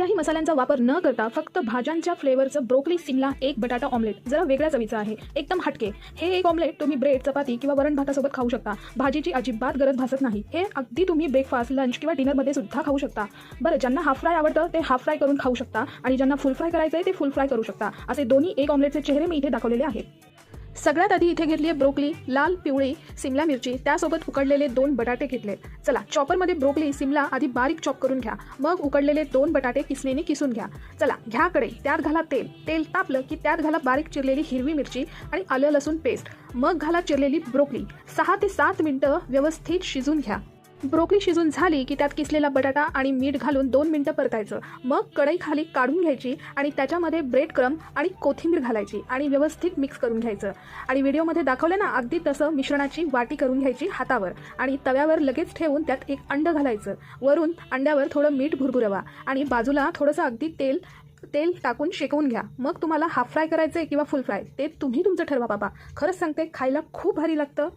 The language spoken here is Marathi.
कोणत्याही मसाल्यांचा वापर न करता फक्त भाज्यांच्या फ्लेवरचं ब्रोकली सिमला एक बटाटा ऑमलेट जरा वेगळ्या चवीचं आहे, एकदम हटके। हे एक ऑमलेट तुम्ही ब्रेड, चपाती किंवा वरण भातासोबत खाऊ शकता। भाजीची अजिबात गरज भासत नाही। हे अगदी तुम्ही ब्रेकफास्ट, लंच किंवा डिनरमध्ये सुद्धा खाऊ शकता। बरं, ज्यांना हाफ फ्राय आवडतं ते हाफ फ्राय करून खाऊ शकता आणि ज्यांना फुल फ्राय करायचं आहे ते फुल फ्राय करू शकता। असे दोन्ही एक ऑमलेटचे चेहरे मी इथे दाखवलेले आहेत। सगळ्यात आधी इथे घेतली आहे ब्रोकली, लाल पिवळी सिमला मिरची, त्यासोबत उकडलेले 2 बटाटे घेतले। चला, चॉपरमध्ये ब्रोकली सिमला आधी बारीक चॉप करून घ्या, मग उकडलेले 2 बटाटे किसणीने किसून घ्या। चला, घ्या कढई, त्यात घाला तेल। तेल तापलं की त्यात घाला बारीक चिरलेली हिरवी मिरची आणि आलं लसूण पेस्ट, मग घाला चिरलेली ब्रोकली। 6 ते 7 मिनिटं व्यवस्थित शिजून घ्या। ब्रोकली शिजून झाली की त्यात किसलेला बटाटा आणि मीठ घालून 2 मिनिटं परतायचं। मग कढई खाली काढून घ्यायची आणि त्याच्यामध्ये ब्रेड क्रम्ब आणि कोथिंबीर घालायची आणि व्यवस्थित मिक्स करून घ्यायचं। आणि व्हिडिओमध्ये दाखवलं ना अगदी तसं मिश्रणाची वाटी करून घ्यायची हातावर आणि तव्यावर लगेच ठेवून त्यात एक अंड घालायचं। वरून अंड्यावर थोडं मीठ भुरभुरवा आणि बाजूला थोडंसं अगदी तेल टाकून शेकवून घ्या। मग तुम्हाला हाफ फ्राय करायचं आहे किंवा फुल फ्राय ते तुम्ही तुमचं ठरवा बाबा। खरंच सांगते, खायला खूप भारी लागतं।